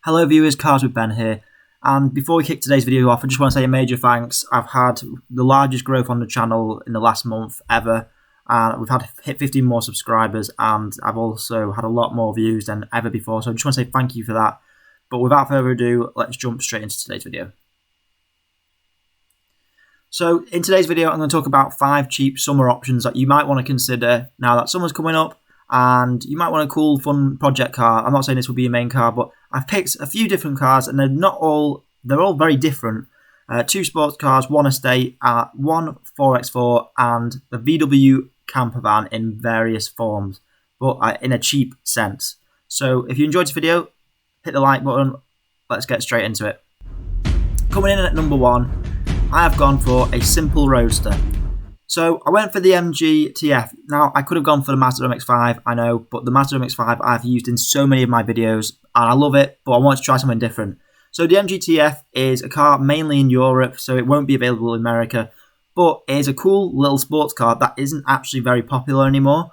Hello viewers, Cars with Ben here, and before we kick today's video off, I just want to say a major thanks. I've had the largest growth on the channel in the last month ever, and we've hit 15 more subscribers, and I've also had a lot more views than ever before, so I just want to say thank you for that. But without further ado, let's jump straight into today's video. So in today's video, I'm going to talk about 5 cheap summer options that you might want to consider now that summer's coming up, and you might want a cool, fun project car. I'm not saying this will be your main car, but I've picked a few different cars, and they're all very different. 2 sports cars, 1 estate, 1 4x4, and the VW Campervan in various forms, but in a cheap sense. So if you enjoyed this video, hit the like button. Let's get straight into it. Coming in at number 1, I have gone for a simple Roadster. So I went for the MG TF. Now, I could have gone for the Mazda MX-5, I know, but the Mazda MX-5 I've used in so many of my videos, and I love it, but I want to try something different. So the MG TF is a car mainly in Europe, so it won't be available in America, but it is a cool little sports car that isn't actually very popular anymore.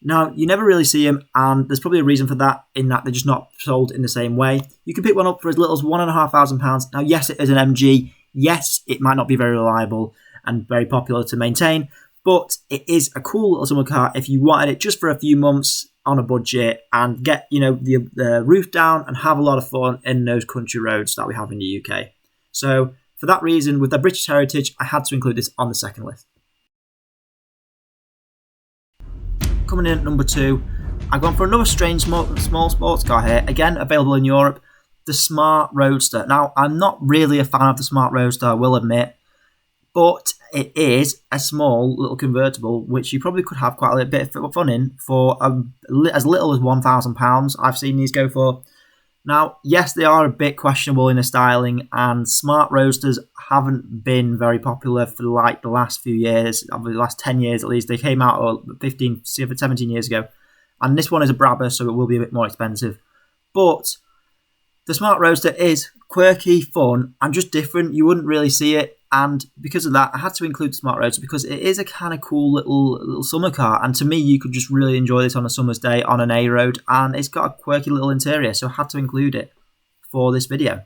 Now, you never really see them, and there's probably a reason for that, in that they're just not sold in the same way. You can pick one up for as little as £1,500. Now, yes, it is an MG. Yes, it might not be very reliable and very popular to maintain, but it is a cool little summer car if you wanted it just for a few months on a budget and get, the roof down and have a lot of fun in those country roads that we have in the UK. So for that reason, with their British heritage, I had to include this on the second list. Coming in at number 2, I've gone for another strange small sports car here, again available in Europe, the Smart Roadster. Now, I'm not really a fan of the Smart Roadster, I will admit, but it is a small little convertible which you probably could have quite a bit of fun in for as little as £1,000. I've seen these go for. Now, yes, they are a bit questionable in the styling, and Smart Roadsters haven't been very popular for like the last few years, the last 10 years at least. They came out 15, 17 years ago, and this one is a Brabber, so it will be a bit more expensive. But the Smart Roadster is quirky, fun, and just different. You wouldn't really see it. And because of that, I had to include the Smart Roadster because it is a kind of cool little summer car. And to me, you could just really enjoy this on a summer's day on an A road. And it's got a quirky little interior, so I had to include it for this video.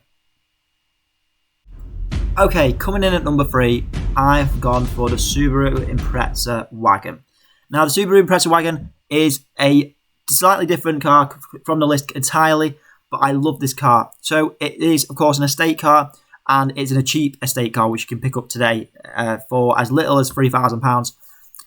Okay, coming in at number 3, I've gone for the Subaru Impreza wagon. Now, the Subaru Impreza wagon is a slightly different car from the list entirely, but I love this car. So it is, of course, an estate car, and it's a cheap estate car which you can pick up today for as little as £3,000.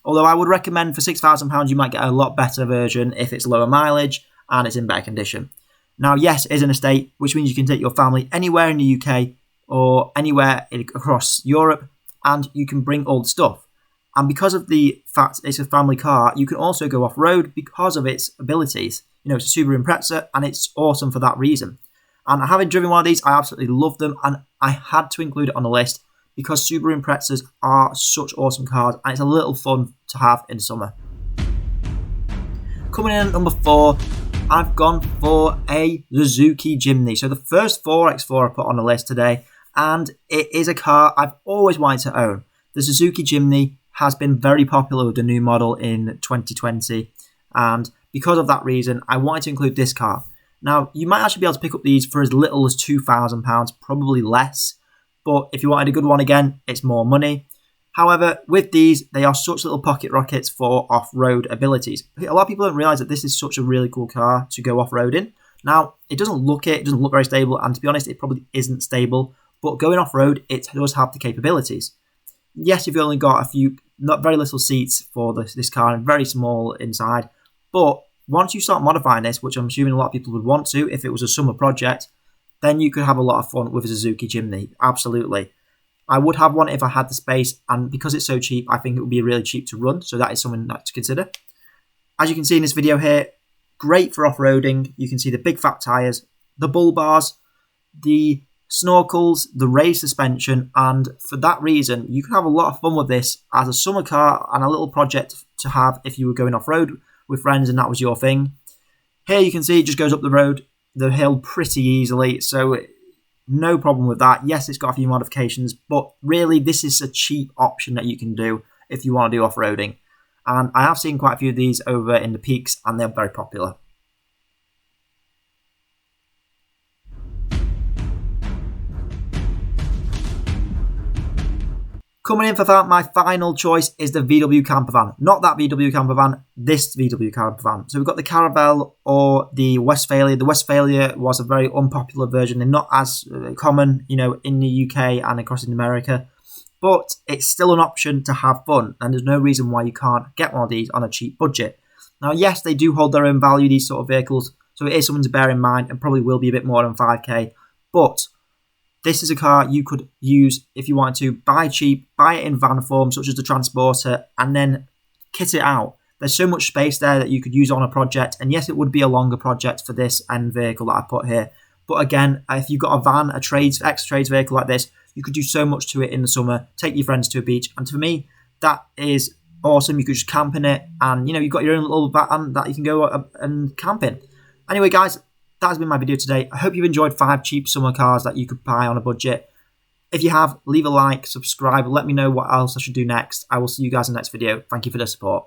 Although I would recommend for £6,000 you might get a lot better version if it's lower mileage and it's in better condition. Now, yes, it is an estate, which means you can take your family anywhere in the UK or anywhere across Europe, and you can bring all the stuff. And because of the fact it's a family car, you can also go off-road because of its abilities. It's a Subaru Impreza, and it's awesome for that reason. And having driven one of these, I absolutely love them, and I had to include it on the list because Subaru Imprezas are such awesome cars, and it's a little fun to have in summer. Coming in at number 4, I've gone for a Suzuki Jimmny. So the first 4x4 I put on the list today, and it is a car I've always wanted to own. The Suzuki Jimmny has been very popular with the new model in 2020, and because of that reason, I wanted to include this car. Now, you might actually be able to pick up these for as little as £2,000, probably less. But if you wanted a good one again, it's more money. However, with these, they are such little pocket rockets for off-road abilities. A lot of people don't realise that this is such a really cool car to go off-road in. Now, it doesn't look very stable, and to be honest, it probably isn't stable. But going off-road, it does have the capabilities. Yes, you've only got not very little seats for this car and very small inside, but once you start modifying this, which I'm assuming a lot of people would want to if it was a summer project, then you could have a lot of fun with a Suzuki Jimmny, absolutely. I would have one if I had the space, and because it's so cheap, I think it would be really cheap to run, so that is something to consider. As you can see in this video here, great for off-roading. You can see the big fat tyres, the bull bars, the snorkels, the raised suspension, and for that reason, you can have a lot of fun with this as a summer car and a little project to have if you were going off-road with friends and that was your thing. Here you can see it just goes up the hill pretty easily, so no problem with that. Yes, it's got a few modifications, but really this is a cheap option that you can do if you want to do off-roading. And I have seen quite a few of these over in the peaks, and they're very popular. Coming in for that, my final choice is the VW Campervan. Not that VW Campervan, this VW Campervan. So we've got the Caravan or the Westphalia. The Westphalia was a very unpopular version and not as common, you know, in the UK and across in America. But it's still an option to have fun, and there's no reason why you can't get one of these on a cheap budget. Now, yes, they do hold their own value, these sort of vehicles, so it is something to bear in mind and probably will be a bit more than 5k. But this is a car you could use if you wanted to buy cheap, buy it in van form, such as the Transporter, and then kit it out. There's so much space there that you could use on a project. And yes, it would be a longer project for this end vehicle that I put here. But again, if you've got a van, a ex-trades vehicle like this, you could do so much to it in the summer, take your friends to a beach. And for me, that is awesome. You could just camp in it, and, you know, you've got your own little van that you can go and camp in. Anyway, guys, that has been my video today. I hope you've enjoyed 5 cheap summer cars that you could buy on a budget. If you have, leave a like, subscribe, let me know what else I should do next. I will see you guys in the next video. Thank you for the support.